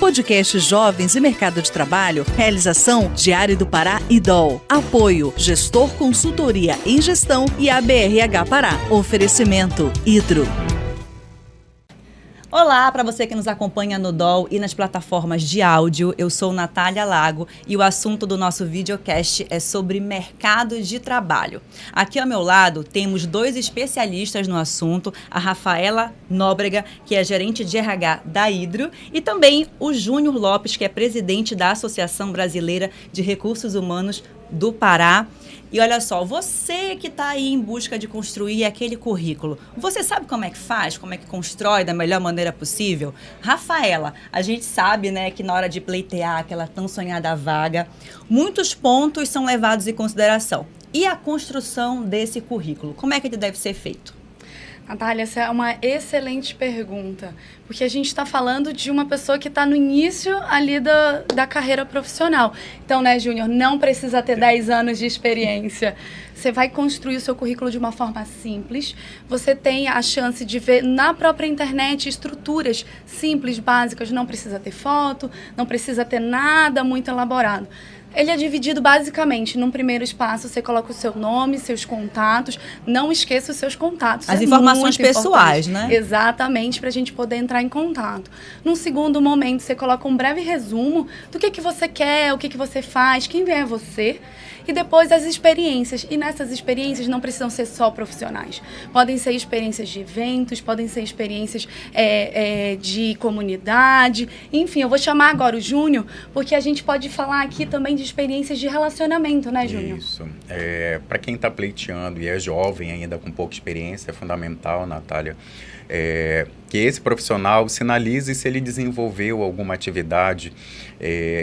Podcast Jovens e Mercado de Trabalho, realização Diário do Pará e DOL. Apoio, Gestor Consultoria em Gestão e ABRH Pará. Oferecimento, Hidro. Olá, para você que nos acompanha no DOL e nas plataformas de áudio, eu sou Natália Lago e o assunto do nosso videocast é sobre mercado de trabalho. Aqui ao meu lado temos dois especialistas no assunto, a Rafaela Nóbrega, que é gerente de RH da Hidro, e também o Júnior Lopes, que é presidente da Associação Brasileira de Recursos Humanos do Pará. E olha só, você que está aí em busca de construir aquele currículo, você sabe como é que faz, como é que constrói da melhor maneira possível? Rafaela, a gente sabe, né, que na hora de pleitear aquela tão sonhada vaga, muitos pontos são levados em consideração. E a construção desse currículo, como é que ele deve ser feito? Natália, essa é uma excelente pergunta, porque a gente está falando de uma pessoa que está no início ali da carreira profissional. Então, né, Júnior, não precisa ter 10 anos de experiência. Você vai construir o seu currículo de uma forma simples. Você tem a chance de ver na própria internet estruturas simples, básicas. Não precisa ter foto, não precisa ter nada muito elaborado. Ele é dividido basicamente, num primeiro espaço, você coloca o seu nome, seus contatos, não esqueça os seus contatos. As informações pessoais, né? Exatamente, para a gente poder entrar em contato. Num segundo momento, você coloca um breve resumo do que você quer, o que você faz, quem é você. E depois as experiências. E nessas experiências não precisam ser só profissionais. Podem ser experiências de eventos, podem ser experiências de comunidade. Enfim, eu vou chamar agora o Júnior, porque a gente pode falar aqui também de experiências de relacionamento, né, Júnior? Isso. Para quem está pleiteando e é jovem ainda, com pouca experiência, é fundamental, Natália, que esse profissional sinalize se ele desenvolveu alguma atividade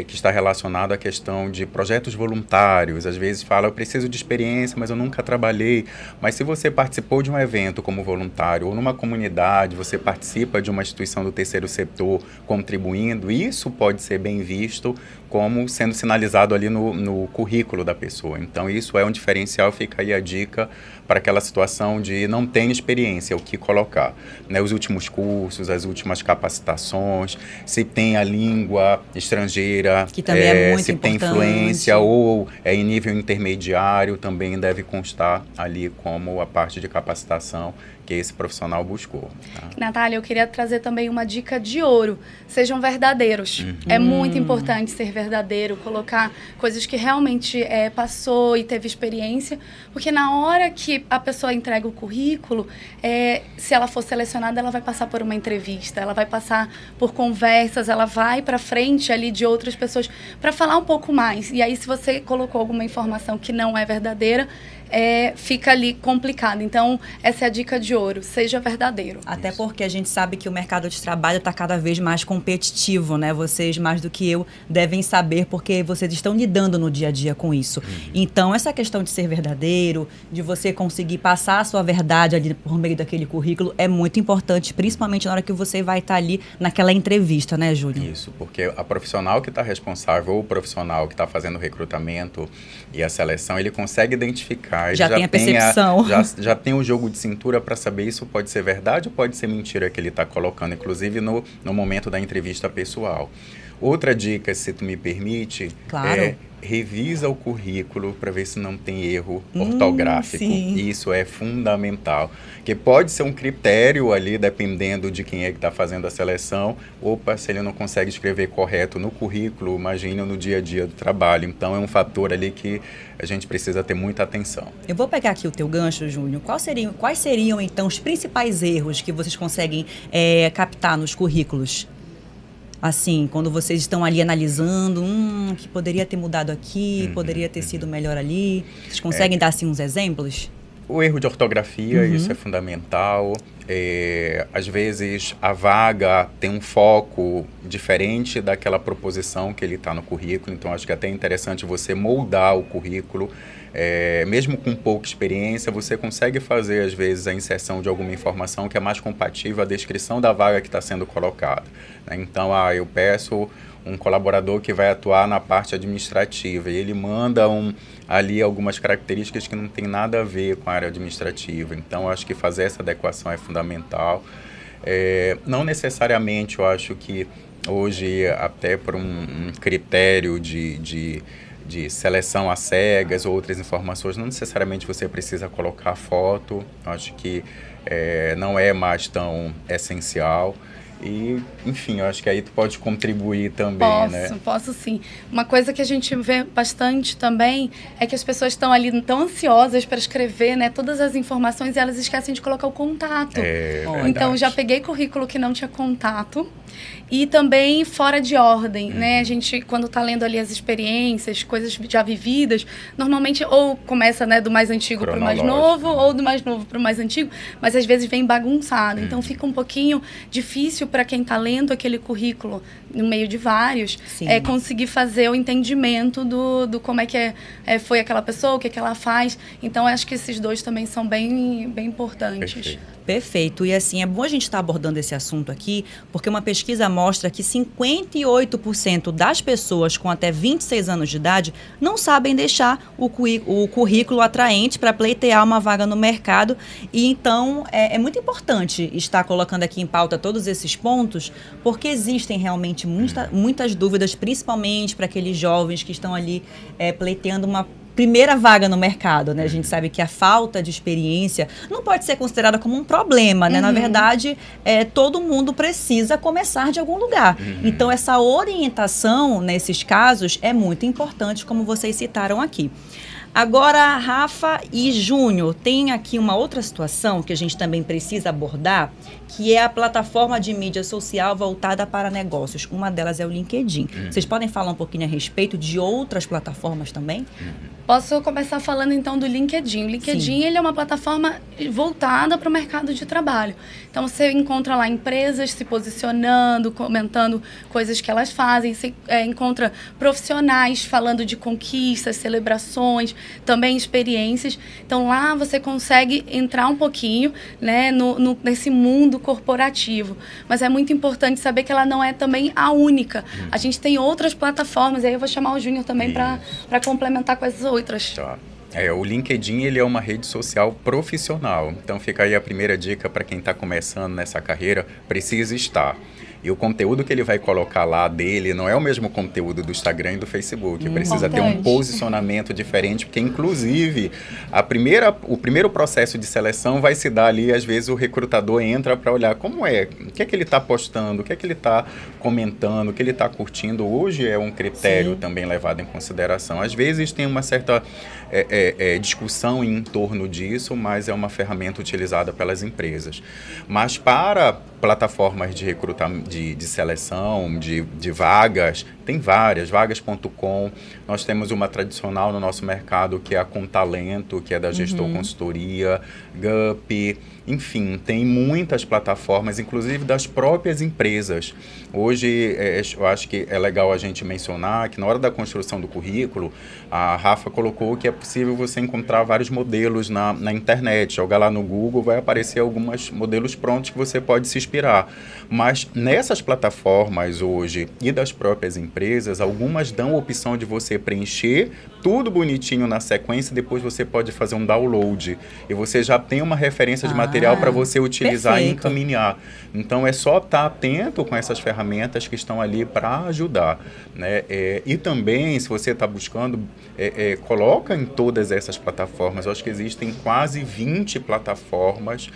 que está relacionada à questão de projetos voluntários. Às vezes fala, eu preciso de experiência, mas eu nunca trabalhei. Mas se você participou de um evento como voluntário ou numa comunidade, você participa de uma instituição do terceiro setor contribuindo, isso pode ser bem visto como sendo sinalizado ali no currículo da pessoa. Então, isso é um diferencial, fica aí a dica para aquela situação de não ter experiência, o que colocar. Né, os últimos cursos, as últimas capacitações, se tem a língua estrangeira, que também é muito se importante. Tem influência ou é em nível intermediário, também deve constar ali como a parte de capacitação que esse profissional buscou. Tá? Natália, eu queria trazer também uma dica de ouro. Sejam verdadeiros. É muito importante ser verdadeiro, colocar coisas que realmente passou e teve experiência, porque na hora que a pessoa entrega o currículo, se ela for selecionada, ela vai passar por uma entrevista, ela vai passar por conversas, ela vai para frente ali de outras pessoas para falar um pouco mais. E aí, se você colocou alguma informação que não é verdadeira, fica ali complicado. Então, essa é a dica de ouro, seja verdadeiro. Até porque a gente sabe que o mercado de trabalho está cada vez mais competitivo, né? Vocês, mais do que eu, devem saber, porque vocês estão lidando no dia a dia com isso. Então, essa questão de ser verdadeiro, de você conseguir passar a sua verdade ali por meio daquele currículo, é muito importante, principalmente na hora que você vai estar ali naquela entrevista, né, Júnior? Isso, porque a profissional que está responsável ou o profissional que está fazendo o recrutamento e a seleção, ele consegue identificar. Já tem a percepção. Já tem o jogo de cintura para saber isso pode ser verdade ou pode ser mentira que ele está colocando, inclusive no momento da entrevista pessoal. Outra dica, se tu me permite, claro. Revisa o currículo para ver se não tem erro ortográfico. Sim. Isso é fundamental. Que pode ser um critério ali, dependendo de quem é que está fazendo a seleção. Opa, se ele não consegue escrever correto no currículo, imagina no dia a dia do trabalho. Então, é um fator ali que a gente precisa ter muita atenção. Eu vou pegar aqui o teu gancho, Júnior. Quais seriam, então, os principais erros que vocês conseguem captar nos currículos? Assim, quando vocês estão ali analisando, que poderia ter mudado aqui, poderia ter sido melhor ali. Vocês conseguem dar, assim, uns exemplos? O erro de ortografia, isso é fundamental. Às vezes, a vaga tem um foco diferente daquela proposição que ele está no currículo. Então, acho que é até interessante você moldar o currículo. Mesmo com pouca experiência, você consegue fazer, às vezes, a inserção de alguma informação que é mais compatível à descrição da vaga que está sendo colocada. Né? Então, eu peço um colaborador que vai atuar na parte administrativa e ele manda ali algumas características que não tem nada a ver com a área administrativa. Então, acho que fazer essa adequação é fundamental. Não necessariamente, eu acho que Hoje, até por um critério de seleção às cegas ou outras informações, não necessariamente você precisa colocar foto. Acho que não é mais tão essencial. E, enfim, eu acho que aí tu pode contribuir também, né? Posso sim. Uma coisa que a gente vê bastante também é que as pessoas estão ali tão ansiosas para escrever, né, todas as informações, e elas esquecem de colocar o contato. Então, já peguei currículo que não tinha contato. E também fora de ordem, né? A gente, quando está lendo ali as experiências, coisas já vividas, normalmente ou começa, né, do mais antigo para o mais novo, ou do mais novo para o mais antigo, mas às vezes vem bagunçado. Então fica um pouquinho difícil para quem está lendo aquele currículo no meio de vários, conseguir fazer o entendimento do como é que foi aquela pessoa, o que ela faz. Então, acho que esses dois também são bem importantes. Perfeito. E assim, é bom a gente estar abordando esse assunto aqui, porque uma pesquisa mostra que 58% das pessoas com até 26 anos de idade não sabem deixar o currículo atraente para pleitear uma vaga no mercado. E então, é muito importante estar colocando aqui em pauta todos esses pontos, porque existem realmente muitas dúvidas, principalmente para aqueles jovens que estão ali pleiteando uma primeira vaga no mercado, né? A gente sabe que a falta de experiência não pode ser considerada como um problema, né? Na verdade, todo mundo precisa começar de algum lugar. Então, essa orientação, nesses casos, é muito importante, como vocês citaram aqui. Agora, Rafa e Júnior, tem aqui uma outra situação que a gente também precisa abordar, que é a plataforma de mídia social voltada para negócios. Uma delas é o LinkedIn. Vocês podem falar um pouquinho a respeito de outras plataformas também? Posso começar falando então do LinkedIn. O LinkedIn, ele é uma plataforma voltada para o mercado de trabalho. Então, você encontra lá empresas se posicionando, comentando coisas que elas fazem. Você encontra profissionais falando de conquistas, celebrações, também experiências. Então, lá você consegue entrar um pouquinho, né, nesse mundo corporativo. Mas é muito importante saber que ela não é também a única. A gente tem outras plataformas, aí eu vou chamar o Júnior também para complementar com as outras. Tá. O LinkedIn, ele é uma rede social profissional. Então, fica aí a primeira dica para quem está começando nessa carreira, precisa estar. E o conteúdo que ele vai colocar lá dele não é o mesmo conteúdo do Instagram e do Facebook. Precisa ter um posicionamento diferente, porque, inclusive, o primeiro processo de seleção vai se dar ali, às vezes o recrutador entra para olhar como é, o que é que ele está postando, o que é que ele está comentando, o que ele está curtindo. Hoje é um critério também levado em consideração. Às vezes tem uma certa discussão em torno disso, mas é uma ferramenta utilizada pelas empresas. Mas para plataformas de recrutamento, de seleção, de vagas, tem várias, vagas.com. Nós temos uma tradicional no nosso mercado que é a Contalento, que é da Gestor Consultoria, Gup, enfim, tem muitas plataformas, inclusive das próprias empresas. Hoje, eu acho que é legal a gente mencionar que na hora da construção do currículo, a Rafa colocou que é possível você encontrar vários modelos na internet. Jogar lá no Google, vai aparecer alguns modelos prontos que você pode se inspirar. Mas nessas plataformas hoje e das próprias empresas, algumas dão a opção de você preencher tudo bonitinho na sequência e depois você pode fazer um download. E você já tem uma referência de material para você utilizar e encaminhar. Então, é só estar atento com essas ferramentas que estão ali para ajudar, né? E também, se você está buscando, coloca em todas essas plataformas. Eu acho que existem quase 20 plataformas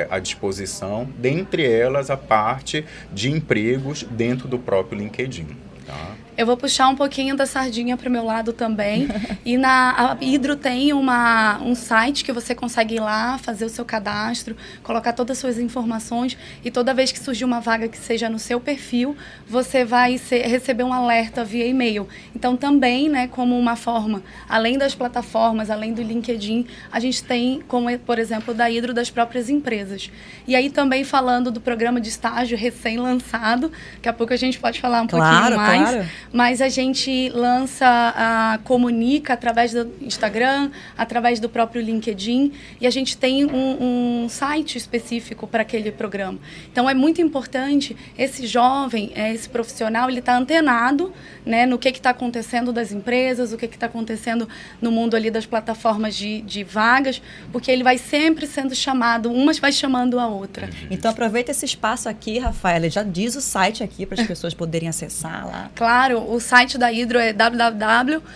à disposição, dentre elas a parte de empregos dentro do próprio LinkedIn. Tá? Eu vou puxar um pouquinho da sardinha para o meu lado também. E a Hidro tem um site que você consegue ir lá, fazer o seu cadastro, colocar todas as suas informações, e toda vez que surgir uma vaga que seja no seu perfil, você vai receber um alerta via e-mail. Então, também, né, como uma forma, além das plataformas, além do LinkedIn, a gente tem, como, por exemplo, da Hidro, das próprias empresas. E aí, também falando do programa de estágio recém-lançado, daqui a pouco a gente pode falar um pouquinho mais. Claro. mas a gente lança, comunica através do Instagram, através do próprio LinkedIn, e a gente tem um site específico para aquele programa. Então, é muito importante esse jovem, esse profissional, ele está antenado, né, no que está acontecendo das empresas, o que está acontecendo no mundo ali das plataformas de vagas, porque ele vai sempre sendo chamado, umas vai chamando a outra. Então, aproveita esse espaço aqui, Rafaela, já diz o site aqui para as pessoas poderem acessar lá. Claro, o site da Hidro é www.hidro.com.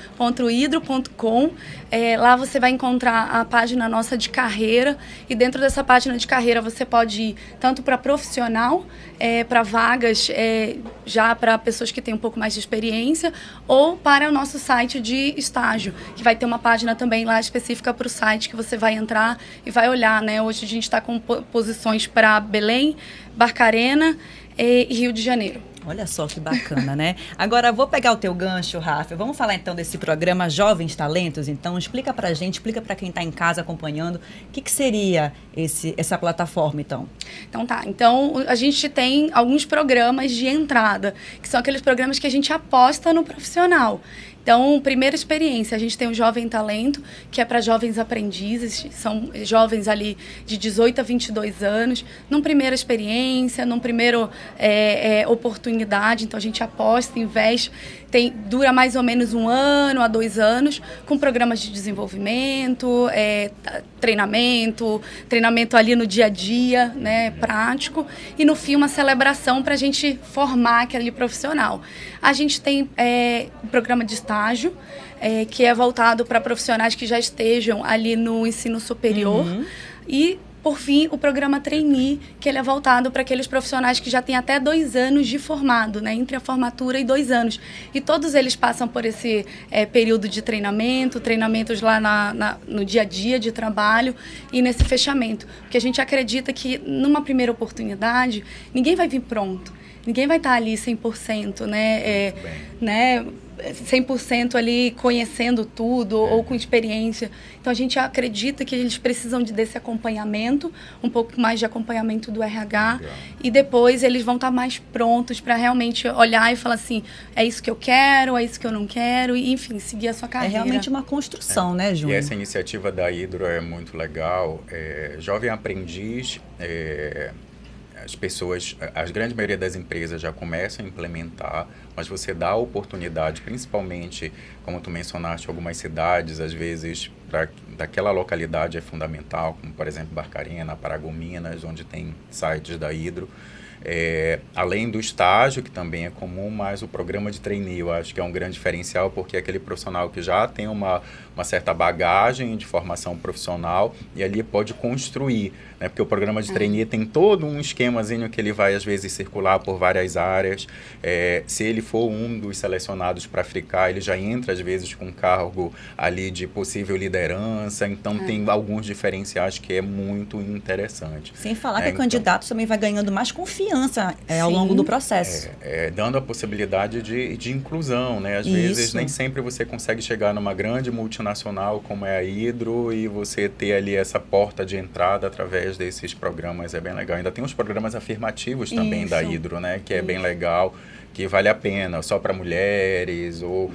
Lá você vai encontrar a página nossa de carreira, e dentro dessa página de carreira você pode ir tanto para profissional, para vagas já para pessoas que têm um pouco mais de experiência, ou para o nosso site de estágio, que vai ter uma página também lá específica para o site, que você vai entrar e vai olhar, né? Hoje a gente está com posições para Belém, Barcarena e Rio de Janeiro. Olha só que bacana, né? Agora, vou pegar o teu gancho, Rafa. Vamos falar então desse programa Jovens Talentos? Então, explica pra gente, explica pra quem está em casa acompanhando, o que seria essa plataforma, então? Então, tá. Então, a gente tem alguns programas de entrada, que são aqueles programas que a gente aposta no profissional. Então, primeira experiência, a gente tem o Jovem Talento, que é para jovens aprendizes, são jovens ali de 18 a 22 anos, numa primeira experiência, numa primeira oportunidade. Então, a gente aposta, investe, dura mais ou menos 1 ano a 2 anos, com programas de desenvolvimento, treinamento ali no dia a dia, né, prático, e no fim uma celebração para a gente formar aquele profissional. A gente tem um programa de estágio, que é voltado para profissionais que já estejam ali no ensino superior, e por fim, o programa Trainee, que ele é voltado para aqueles profissionais que já têm até 2 anos de formado, né? Entre a formatura e 2 anos. E todos eles passam por esse período de treinamentos lá no dia a dia de trabalho e nesse fechamento. Porque a gente acredita que, numa primeira oportunidade, ninguém vai vir pronto. Ninguém vai estar ali 100%, né? 100% ali conhecendo tudo ou com experiência. Então, a gente acredita que eles precisam desse acompanhamento, um pouco mais de acompanhamento do RH, e depois eles vão estar mais prontos para realmente olhar e falar assim, é isso que eu quero, é isso que eu não quero, e enfim, seguir a sua carreira. É realmente uma construção, né, Júnior? E essa iniciativa da Hidro é muito legal. Jovem aprendiz... As pessoas, a grande maioria das empresas já começam a implementar, mas você dá a oportunidade, principalmente, como tu mencionaste, algumas cidades, às vezes, daquela localidade é fundamental, como, por exemplo, Barcarena, Paragominas, onde tem sites da Hidro. Além do estágio, que também é comum, mas o programa de trainee, eu acho que é um grande diferencial, porque é aquele profissional que já tem uma certa bagagem de formação profissional e ali pode construir, né? Porque o programa de trainee tem todo um esquemazinho que ele vai, às vezes, circular por várias áreas. Se ele for um dos selecionados para ficar, ele já entra, às vezes, com cargo ali de possível liderança, então tem alguns diferenciais que é muito interessante. Sem falar que o candidato também vai ganhando mais confiança ao longo do processo. Dando a possibilidade de inclusão, né? Às vezes, nem sempre você consegue chegar numa grande multinacional como é a Hidro e você ter ali essa porta de entrada através desses programas, é bem legal. Ainda tem os programas afirmativos também da Hidro, né? Que é bem legal, que vale a pena, só para mulheres, ou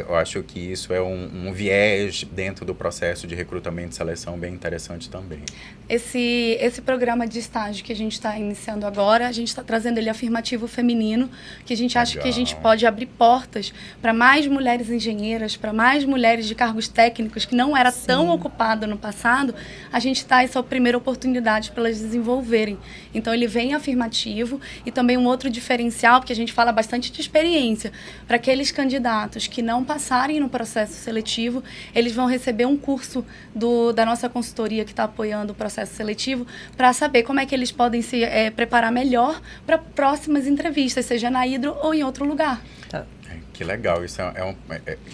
eu acho que isso é um viés dentro do processo de recrutamento e seleção bem interessante também. Esse programa de estágio que a gente está iniciando agora, a gente está trazendo ele afirmativo feminino, que a gente acha que a gente pode abrir portas para mais mulheres engenheiras, para mais mulheres de cargos técnicos que não era tão ocupado no passado, a gente dá essa primeira oportunidade para elas desenvolverem. Então, ele vem afirmativo, e também um outro diferencial, porque a gente fala bastante de experiência, para aqueles candidatos que não passarem no processo seletivo, eles vão receber um curso da nossa consultoria que está apoiando o processo seletivo, para saber como é que eles podem se preparar melhor para próximas entrevistas, seja na Hidro ou em outro lugar. Que legal, isso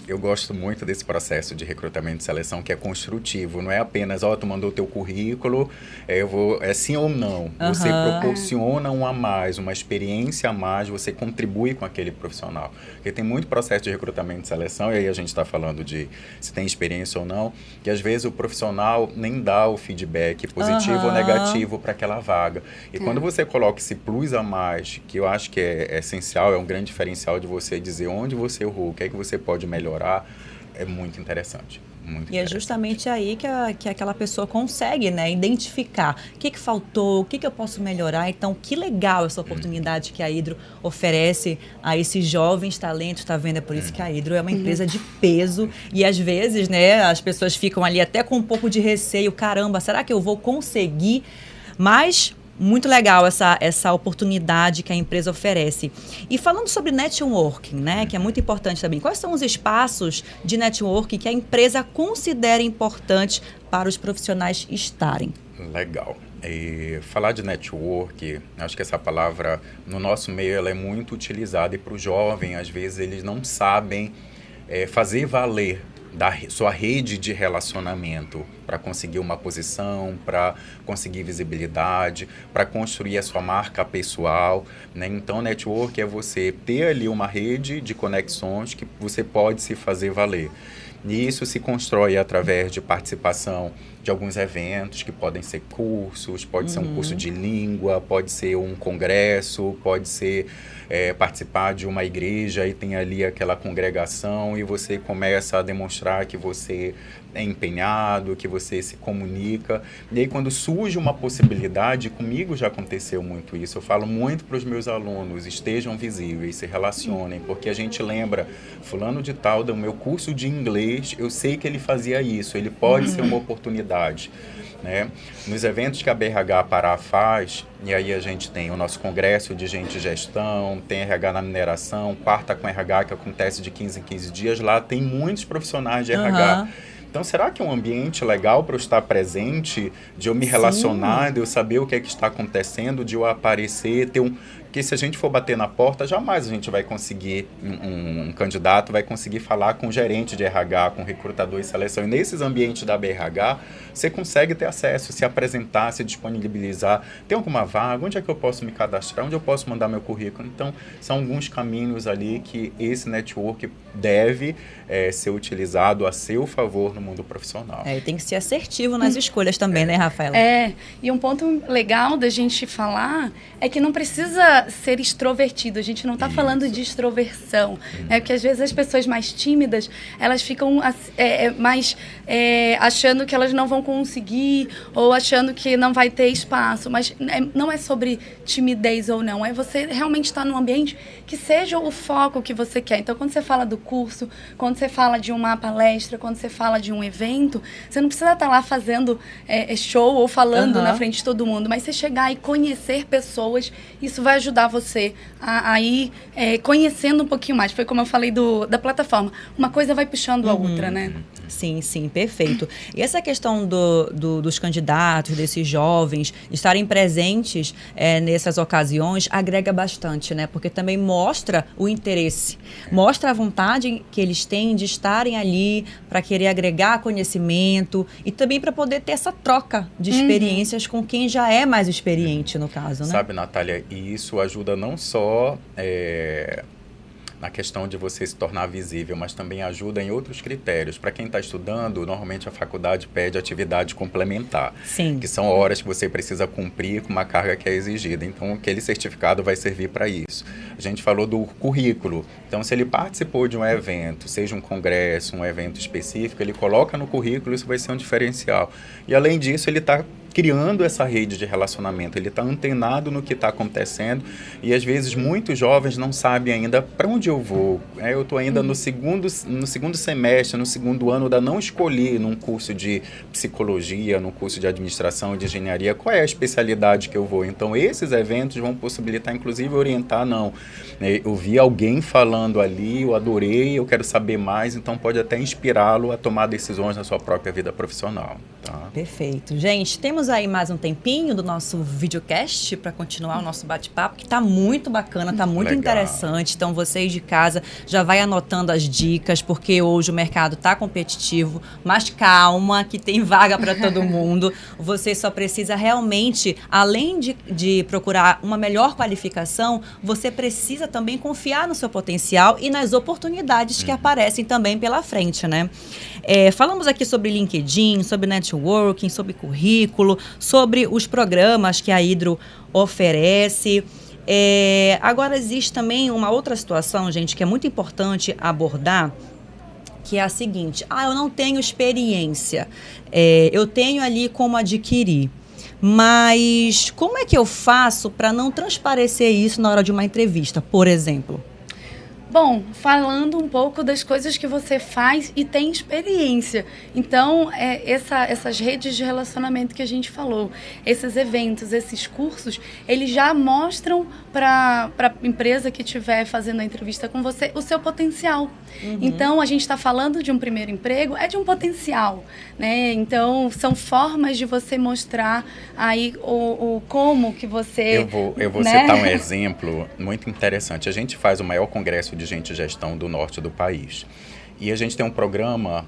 eu gosto muito desse processo de recrutamento e seleção que é construtivo, não é apenas, tu mandou o teu currículo, é sim ou não. Você proporciona um a mais, uma experiência a mais, você contribui com aquele profissional. Porque tem muito processo de recrutamento e seleção, e aí a gente está falando de se tem experiência ou não, que às vezes o profissional nem dá o feedback positivo ou negativo para aquela vaga. E quando você coloca esse plus a mais, que eu acho que é essencial, é um grande diferencial de você dizer onde você errou, o que é que você pode melhorar, é muito interessante. Muito é justamente aí que aquela pessoa consegue, né, identificar o que faltou, o que eu posso melhorar. Então, que legal essa oportunidade que a Hydro oferece a esses jovens talentos, tá vendo? É por isso que a Hydro é uma empresa de peso e às vezes, né, as pessoas ficam ali até com um pouco de receio, caramba, será que eu vou conseguir? Mas muito legal essa oportunidade que a empresa oferece. E falando sobre networking, né, que é muito importante também, quais são os espaços de networking que a empresa considera importantes para os profissionais estarem? Legal. E falar de network, acho que essa palavra, no nosso meio, ela é muito utilizada e para o jovem, às vezes, eles não sabem fazer valer da sua rede de relacionamento para conseguir uma posição, para conseguir visibilidade, para construir a sua marca pessoal, né? Então, network é você ter ali uma rede de conexões que você pode se fazer valer. E isso se constrói através de participação de alguns eventos, que podem ser cursos, pode ser um curso de língua, pode ser um congresso, pode ser participar de uma igreja e tem ali aquela congregação e você começa a demonstrar que você é empenhado, que você se comunica. E aí, quando surge uma possibilidade, comigo já aconteceu muito isso, eu falo muito para os meus alunos, estejam visíveis, se relacionem, porque a gente lembra, fulano de tal, do meu curso de inglês, eu sei que ele fazia isso, ele pode ser uma oportunidade. Né? Nos eventos que a BRH Pará faz, e aí a gente tem o nosso congresso de gente e gestão, tem RH na mineração, quarta com RH que acontece de 15 em 15 dias, lá tem muitos profissionais de RH. Então, será que é um ambiente legal para eu estar presente, de eu me relacionar, de eu saber o que é que está acontecendo, de eu aparecer, ter um... Porque se a gente for bater na porta, jamais a gente vai conseguir, um candidato vai conseguir falar com o gerente de RH, com o recrutador e seleção. E nesses ambientes da BRH, você consegue ter acesso, se apresentar, se disponibilizar. Tem alguma vaga? Onde é que eu posso me cadastrar? Onde eu posso mandar meu currículo? Então, são alguns caminhos ali que esse network deve ser utilizado a seu favor no mundo profissional. E tem que ser assertivo nas escolhas também, né, Rafaela? E um ponto legal da gente falar é que não precisa ser extrovertido. A gente não está falando de extroversão. Porque às vezes as pessoas mais tímidas, elas ficam mais achando que elas não vão conseguir ou achando que não vai ter espaço. Mas não é sobre timidez ou não. É você realmente estar num ambiente que seja o foco que você quer. Então, quando você fala do curso, quando você fala de uma palestra, quando você fala de um evento, você não precisa estar lá fazendo show ou falando na frente de todo mundo, mas você chegar e conhecer pessoas, isso vai ajudar você a ir conhecendo um pouquinho mais. Foi como eu falei da plataforma. Uma coisa vai puxando a outra, né? Sim, sim, perfeito. E essa questão dos candidatos, desses jovens, estarem presentes nessas ocasiões, agrega bastante, né? Porque também mostra o interesse, mostra a vontade que eles têm de estarem ali para querer agregar conhecimento e também para poder ter essa troca de experiências com quem já é mais experiente, no caso, né? Sabe, Natália, e isso ajuda não só na questão de você se tornar visível, mas também ajuda em outros critérios. Para quem está estudando, normalmente a faculdade pede atividade complementar, que são horas que você precisa cumprir com uma carga que é exigida. Então, aquele certificado vai servir para isso. A gente falou do currículo. Então, se ele participou de um evento, seja um congresso, um evento específico, ele coloca no currículo, isso vai ser um diferencial. E, além disso, ele está criando essa rede de relacionamento, ele está antenado no que está acontecendo e às vezes muitos jovens não sabem ainda para onde eu vou. Eu estou ainda no segundo semestre, no segundo ano, ainda não escolhi num curso de psicologia, num curso de administração, de engenharia, qual é a especialidade que eu vou. Então esses eventos vão possibilitar inclusive orientar, eu vi alguém falando ali, eu adorei, eu quero saber mais, então pode até inspirá-lo a tomar decisões na sua própria vida profissional. Tá? Perfeito. Gente, temos temos aí mais um tempinho do nosso videocast para continuar o nosso bate-papo, que está muito bacana, está muito interessante. Então, vocês de casa já vai anotando as dicas, porque hoje o mercado está competitivo, mas calma, que tem vaga para todo mundo. Você só precisa realmente, além de procurar uma melhor qualificação, você precisa também confiar no seu potencial e nas oportunidades que aparecem também pela frente, né? Falamos aqui sobre LinkedIn, sobre networking, sobre currículo, sobre os programas que a Hydro oferece. Agora, existe também uma outra situação, gente, que é muito importante abordar, que é a seguinte: eu não tenho experiência, eu tenho ali como adquirir, mas como é que eu faço para não transparecer isso na hora de uma entrevista, por exemplo? Bom, falando um pouco das coisas que você faz e tem experiência. Então, essas redes de relacionamento que a gente falou, esses eventos, esses cursos, eles já mostram para a empresa que estiver fazendo a entrevista com você o seu potencial. Então, a gente está falando de um primeiro emprego, é de um potencial, né? Então, são formas de você mostrar aí o como que você... Eu vou citar um exemplo muito interessante. A gente faz o maior congresso de gente de gestão do norte do país. E a gente tem um programa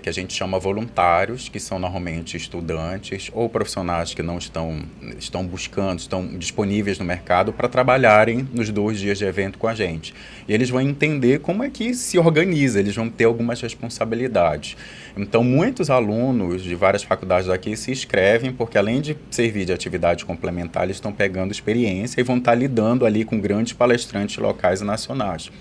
que a gente chama voluntários, que são normalmente estudantes ou profissionais que não estão buscando, estão disponíveis no mercado para trabalharem nos 2 dias de evento com a gente. E eles vão entender como é que se organiza, eles vão ter algumas responsabilidades. Então, muitos alunos de várias faculdades daqui se inscrevem, porque além de servir de atividade complementar, eles estão pegando experiência e vão estar lidando ali com grandes palestrantes locais e nacionais.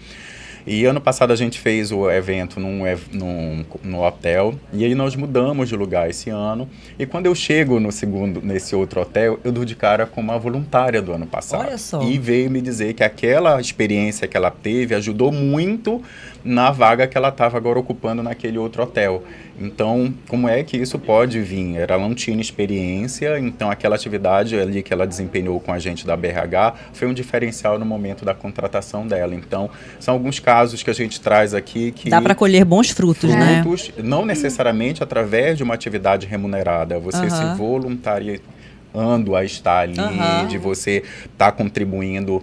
E ano passado a gente fez o evento no hotel, e aí nós mudamos de lugar esse ano. E quando eu chego nesse outro hotel, eu dou de cara com uma voluntária do ano passado. Olha só. E veio me dizer que aquela experiência que ela teve ajudou muito na vaga que ela estava agora ocupando naquele outro hotel. Então, como é que isso pode vir? Ela não tinha experiência, então aquela atividade ali que ela desempenhou com a gente da BRH foi um diferencial no momento da contratação dela. Então, são alguns casos que a gente traz aqui que... Dá para colher bons frutos, né? Não necessariamente através de uma atividade remunerada. Você se voluntaria a estar ali, de você estar contribuindo.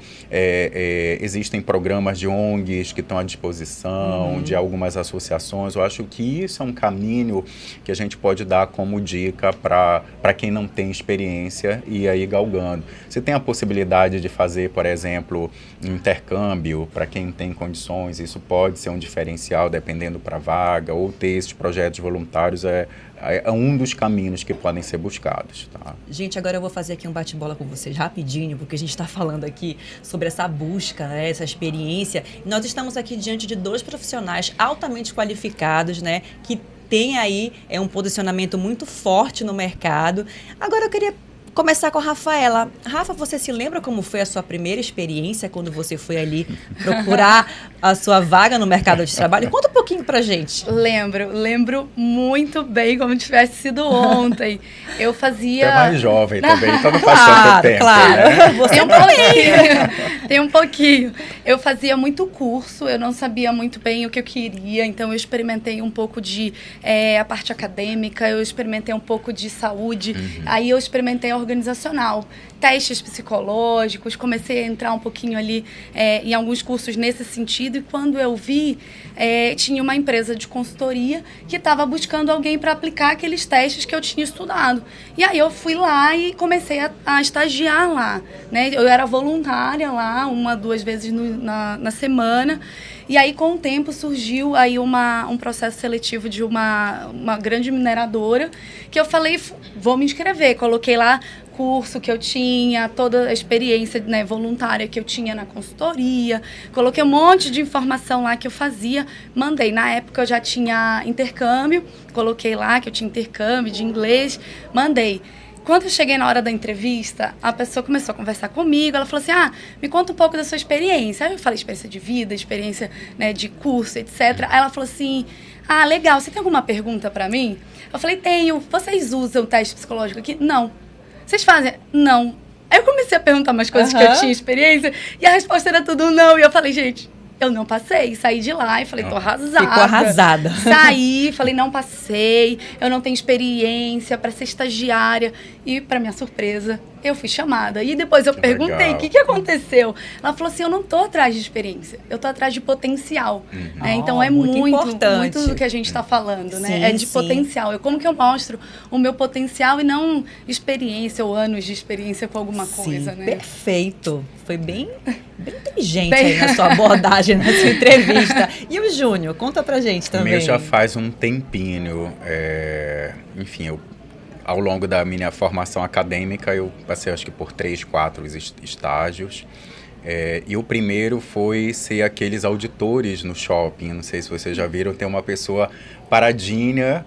Existem programas de ONGs que estão à disposição, de algumas associações. Eu acho que isso é um caminho que a gente pode dar como dica para quem não tem experiência e aí galgando. Você tem a possibilidade de fazer, por exemplo, um intercâmbio para quem tem condições. Isso pode ser um diferencial dependendo para a vaga, ou ter esses projetos voluntários é um dos caminhos que podem ser buscados. Tá? Gente, agora eu vou fazer aqui um bate-bola com vocês rapidinho, porque a gente está falando aqui sobre essa busca, né, essa experiência. E nós estamos aqui diante de 2 profissionais altamente qualificados, né, que têm aí um posicionamento muito forte no mercado. Agora eu queria começar com a Rafaela. Rafa, você se lembra como foi a sua primeira experiência quando você foi ali procurar a sua vaga no mercado de trabalho? Conta um pouquinho pra gente. Lembro muito bem, como tivesse sido ontem. Eu fazia... Você é mais jovem também, então não faz tanto tempo. Claro, né? Você tem um pouquinho. Eu fazia muito curso, eu não sabia muito bem o que eu queria, então eu experimentei um pouco de a parte acadêmica, eu experimentei um pouco de saúde, aí eu experimentei organizacional, testes psicológicos, comecei a entrar um pouquinho ali em alguns cursos nesse sentido, e quando eu vi, tinha uma empresa de consultoria que estava buscando alguém para aplicar aqueles testes que eu tinha estudado. E aí eu fui lá e comecei a estagiar lá, né? Eu era voluntária lá, 1, 2 vezes na semana. E aí, com o tempo, surgiu aí um processo seletivo de uma grande mineradora, que eu falei, vou me inscrever. Coloquei lá curso que eu tinha, toda a experiência, né, voluntária que eu tinha na consultoria. Coloquei um monte de informação lá que eu fazia, mandei. Na época, eu já tinha intercâmbio, coloquei lá que eu tinha intercâmbio de inglês, mandei. Quando eu cheguei na hora da entrevista, a pessoa começou a conversar comigo, ela falou assim, me conta um pouco da sua experiência. Aí eu falei experiência de vida, experiência, né, de curso, etc. Aí ela falou assim, legal, você tem alguma pergunta pra mim? Eu falei, tenho. Vocês usam teste psicológico aqui? Não. Vocês fazem? Não. Aí eu comecei a perguntar umas coisas que eu tinha experiência, e a resposta era tudo não. E eu falei, gente, Eu não passei, saí de lá e falei, tô arrasada. Ficou arrasada. Saí, falei, não passei, eu não tenho experiência para ser estagiária. E, para minha surpresa, eu fui chamada. E depois eu perguntei, o que aconteceu? Ela falou assim, eu não tô atrás de experiência, eu tô atrás de potencial. Né? Então, é muito importante. Muito do que a gente está falando, né? Sim, é de potencial. Como que eu mostro o meu potencial e não experiência ou anos de experiência com alguma coisa, né? Perfeito. Foi bem inteligente aí na sua abordagem, na sua entrevista. E o Júnior, conta pra gente também. O meu já faz um tempinho. Enfim, ao longo da minha formação acadêmica, eu passei acho que por 3, 4 estágios. E o primeiro foi ser aqueles auditores no shopping. Não sei se vocês já viram, tem uma pessoa paradinha,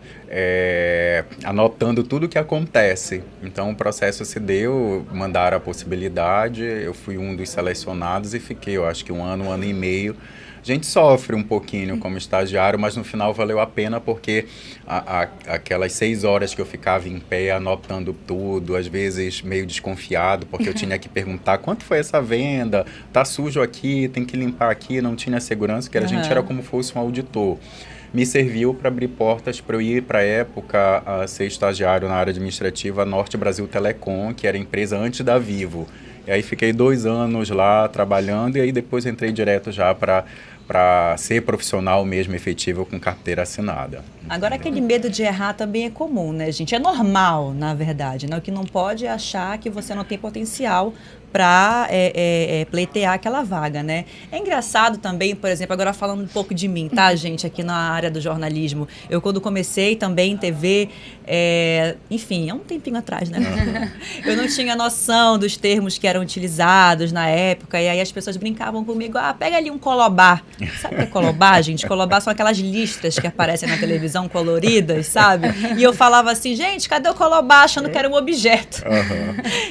anotando tudo o que acontece. Então o processo se deu, mandaram a possibilidade, eu fui um dos selecionados e fiquei, eu acho que um ano e meio. A gente sofre um pouquinho como estagiário, mas no final valeu a pena porque aquelas 6 horas que eu ficava em pé anotando tudo, às vezes meio desconfiado, porque eu tinha que perguntar quanto foi essa venda, tá sujo aqui, tem que limpar aqui, não tinha segurança, que a gente era como fosse um auditor. Me serviu para abrir portas para eu ir, para a época, a ser estagiário na área administrativa Norte Brasil Telecom, que era a empresa antes da Vivo. E aí fiquei 2 anos lá trabalhando e aí depois entrei direto já para ser profissional mesmo, efetivo, com carteira assinada. Agora, aquele medo de errar também é comum, né, gente? É normal, na verdade, né? O que não pode é achar que você não tem potencial para pleitear aquela vaga, né? É engraçado também, por exemplo, agora falando um pouco de mim, tá, gente? Aqui na área do jornalismo. Eu, quando comecei também em TV, enfim, é um tempinho atrás, né? Eu não tinha noção dos termos que eram utilizados na época, e aí as pessoas brincavam comigo, pega ali um colobar. Sabe o que é colobar, gente? Colobar são aquelas listras que aparecem na televisão coloridas, sabe? E eu falava assim, gente, cadê o colobar? Achando que era um objeto.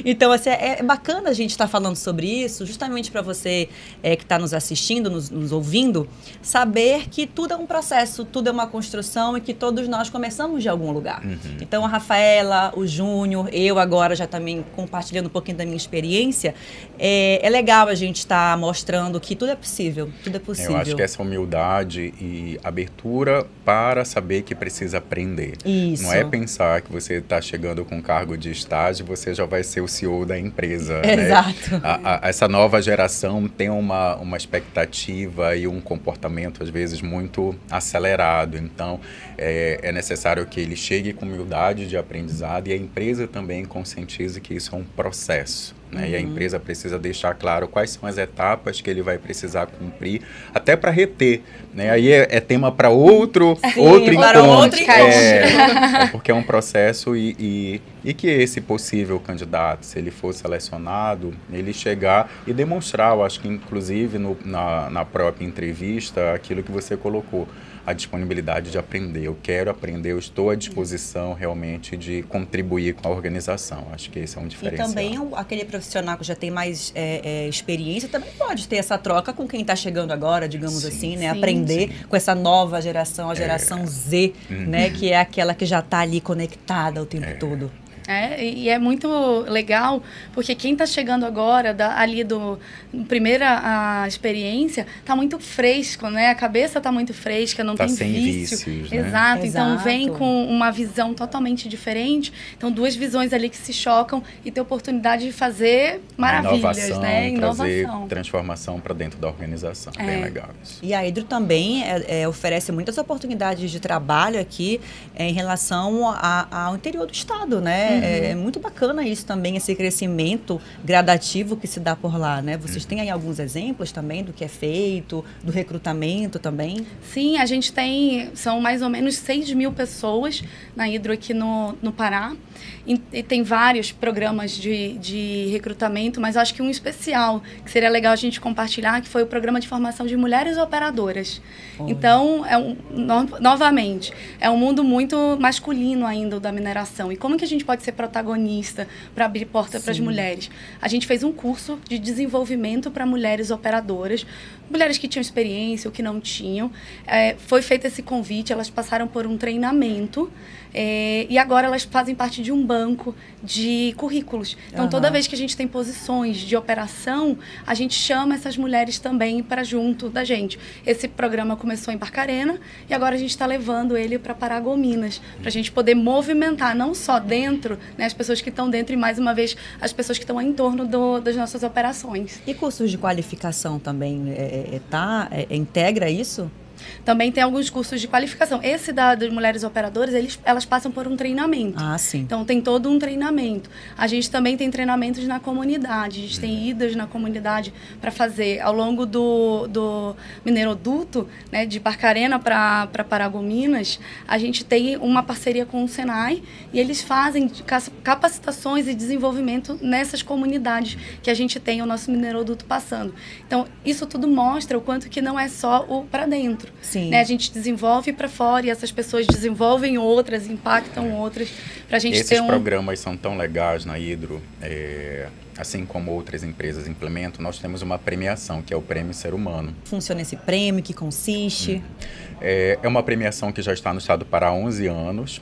Então, assim, é bacana a gente estar falando sobre isso, justamente para você que está nos assistindo, nos ouvindo, saber que tudo é um processo, tudo é uma construção e que todos nós começamos de algum lugar. Então, a Rafaela, o Júnior, eu agora já também compartilhando um pouquinho da minha experiência, é legal a gente estar mostrando que tudo é possível, tudo é possível. Eu acho que essa humildade e abertura para saber que precisa aprender. Isso. Não é pensar que você está chegando com cargo de estágio, você já vai ser o CEO da empresa. Exato. Essa nova geração tem uma expectativa e um comportamento, às vezes, muito acelerado. Então, é necessário que ele chegue com humildade de aprendizado e a empresa também conscientize que isso é um processo. Né? E a empresa precisa deixar claro quais são as etapas que ele vai precisar cumprir, até para reter. Né? Aí é tema para outro encontro. Porque é um processo e que esse possível candidato, se ele for selecionado, ele chegar e demonstrar, eu acho que inclusive na própria entrevista, aquilo que você colocou, a disponibilidade de aprender. Eu quero aprender, eu estou à disposição realmente de contribuir com a organização. Acho que esse é um diferencial. E também aquele profissional que já tem mais experiência também pode ter essa troca com quem está chegando agora, digamos assim, né? Aprender com essa nova geração, a geração Z, né? Que é aquela que já está ali conectada o tempo todo. E é muito legal, porque quem está chegando agora, primeira experiência, está muito fresco, né? A cabeça está muito fresca, não tem sem vício. Vícios, né? Exato. Então vem com uma visão totalmente diferente. Então, 2 visões ali que se chocam e ter oportunidade de fazer maravilhas, né? Trazer transformação para dentro da organização. Bem legal isso. E a Hydro também oferece muitas oportunidades de trabalho aqui em relação ao interior do estado, né? É muito bacana isso também, esse crescimento gradativo que se dá por lá, né? Vocês têm aí alguns exemplos também do que é feito, do recrutamento também? Sim, a gente são mais ou menos 6.000 pessoas na Hydro aqui no Pará. E tem vários programas de recrutamento, mas acho que um especial, que seria legal a gente compartilhar, que foi o programa de formação de mulheres operadoras. Olha. Então, novamente, é um mundo muito masculino ainda, o da mineração. E como que a gente pode pode ser protagonista para abrir porta para as mulheres. A gente fez um curso de desenvolvimento para mulheres operadoras, mulheres que tinham experiência ou que não tinham. Foi feito esse convite, elas passaram por um treinamento e agora elas fazem parte de um banco de currículos. Então, toda vez que a gente tem posições de operação, a gente chama essas mulheres também para junto da gente. Esse programa começou em Barcarena e agora a gente está levando ele para Paragominas, para a gente poder movimentar não só dentro, né, as pessoas que estão dentro e, mais uma vez, as pessoas que estão em torno das nossas operações. E cursos de qualificação também integra isso? Também tem alguns cursos de qualificação. Esse das mulheres operadoras, elas passam por um treinamento. Ah, sim. Então, tem todo um treinamento. A gente também tem treinamentos na comunidade. A gente tem idas na comunidade para fazer. Ao longo do Mineiroduto, né, de Barcarena para Paragominas, a gente tem uma parceria com o Senai e eles fazem capacitações e desenvolvimento nessas comunidades que a gente tem o nosso Mineiroduto passando. Então, isso tudo mostra o quanto que não é só o para dentro. Sim. Né? A gente desenvolve para fora e essas pessoas desenvolvem outras, impactam outras, para a gente Esses ter programas são tão legais na Hidro, assim como outras empresas implementam, nós temos uma premiação, que é o Prêmio Ser Humano. Funciona esse prêmio, que consiste? É uma premiação que já está no estado do Pará há 11 anos,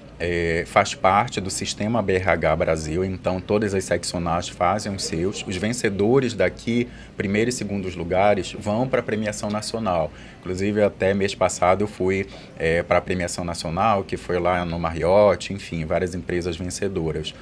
faz parte do Sistema BRH Brasil, então todas as seccionais fazem os seus. Os vencedores daqui, primeiro e segundos lugares, vão para a premiação nacional. Inclusive, até mês passado eu fui para a premiação nacional, que foi lá no Marriott, enfim, várias empresas vencedoras.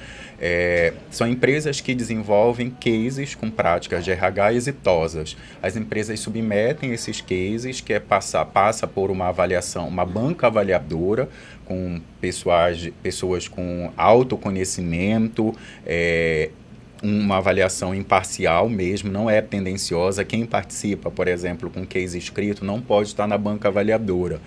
São empresas que desenvolvem cases com práticas de RH exitosas. As empresas submetem esses cases, que passa por uma avaliação, uma banca avaliadora, com pessoas com autoconhecimento, uma avaliação imparcial mesmo, não é tendenciosa. Quem participa, por exemplo, com case escrito, não pode estar na banca avaliadora.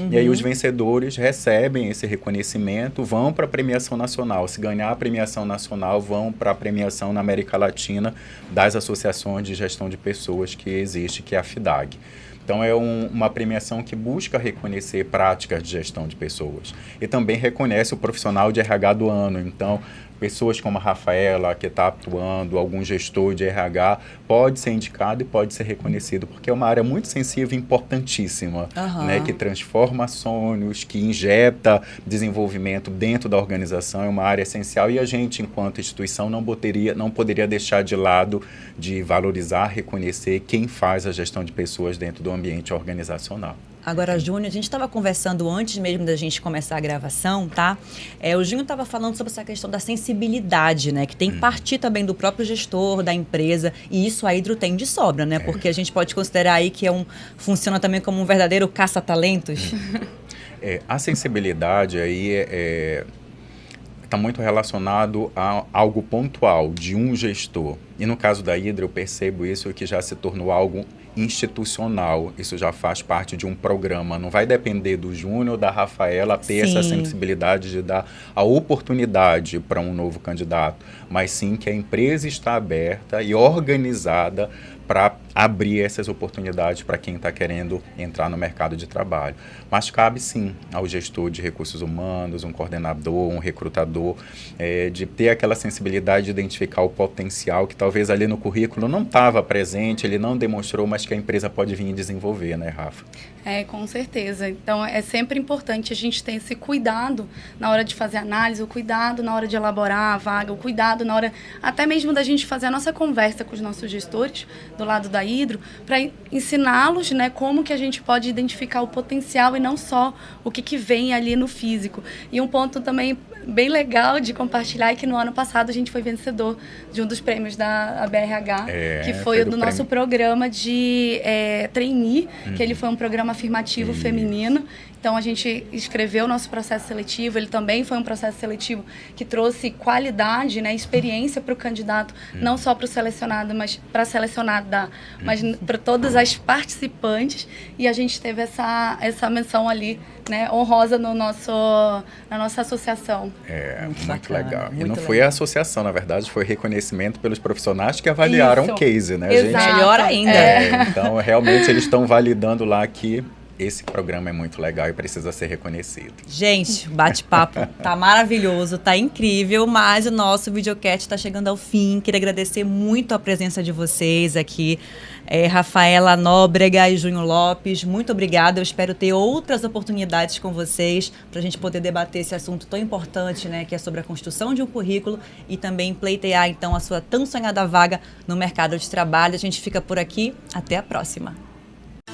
E aí os vencedores recebem esse reconhecimento, vão para a premiação nacional. Se ganhar a premiação nacional, vão para a premiação na América Latina das associações de gestão de pessoas que existe, que é a FIDAG. Então, é uma premiação que busca reconhecer práticas de gestão de pessoas. E também reconhece o profissional de RH do ano. Então, pessoas como a Rafaela, que está atuando, algum gestor de RH, pode ser indicado e pode ser reconhecido, porque é uma área muito sensível e importantíssima, né, que transforma sonhos, que injeta desenvolvimento dentro da organização, é uma área essencial e a gente, enquanto instituição, não poderia deixar de lado de valorizar, reconhecer quem faz a gestão de pessoas dentro do ambiente organizacional. Agora, Júnior, a gente estava conversando antes mesmo da gente começar a gravação, tá? O Júnior estava falando sobre essa questão da sensibilidade, né? Que tem que partir também do próprio gestor, da empresa. E isso a Hidro tem de sobra, né? Porque a gente pode considerar aí que funciona também como um verdadeiro caça-talentos. A sensibilidade aí está muito relacionado a algo pontual de um gestor. E no caso da Hidro, eu percebo isso que já se tornou algo institucional, isso já faz parte de um programa, não vai depender do Júnior ou da Rafaela ter essa sensibilidade de dar a oportunidade para um novo candidato, mas sim que a empresa está aberta e organizada para abrir essas oportunidades para quem está querendo entrar no mercado de trabalho. Mas cabe sim ao gestor de recursos humanos, um coordenador, um recrutador, de ter aquela sensibilidade de identificar o potencial que talvez ali no currículo não estava presente, ele não demonstrou, mas que a empresa pode vir desenvolver, né, Rafa? Com certeza. Então, é sempre importante a gente ter esse cuidado na hora de fazer análise, o cuidado na hora de elaborar a vaga, o cuidado na hora até mesmo da gente fazer a nossa conversa com os nossos gestores do lado da Hidro, para ensiná-los, né, como que a gente pode identificar o potencial e não só o que vem ali no físico. E um ponto também bem legal de compartilhar é que no ano passado a gente foi vencedor de um dos prêmios da BRH, que foi o do nosso programa de trainee, que ele foi um programa afirmativo feminino. Então, a gente escreveu o nosso processo seletivo, ele também foi um processo seletivo que trouxe qualidade, né, experiência para o candidato, não só para o selecionado, mas para a selecionada, mas para todas as participantes. E a gente teve essa menção ali, né, honrosa na nossa associação. Muito legal. E não foi a associação, na verdade, foi reconhecimento pelos profissionais que avaliaram o case, né, Exato. gente? Melhor ainda. Então, realmente, eles estão validando lá que esse programa é muito legal e precisa ser reconhecido. Gente, o bate-papo tá maravilhoso, tá incrível, mas o nosso videocast está chegando ao fim. Queria agradecer muito a presença de vocês aqui, Rafaela Nóbrega e Júnior Lopes. Muito obrigada. Eu espero ter outras oportunidades com vocês para a gente poder debater esse assunto tão importante, né, que é sobre a construção de um currículo e também pleitear, então, a sua tão sonhada vaga no mercado de trabalho. A gente fica por aqui. Até a próxima.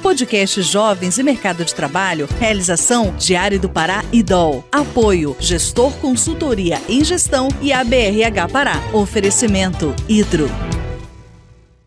Podcast Jovens e Mercado de Trabalho, realização Diário do Pará e DOL. Apoio Gestor Consultoria em Gestão e ABRH Pará. Oferecimento Hidro.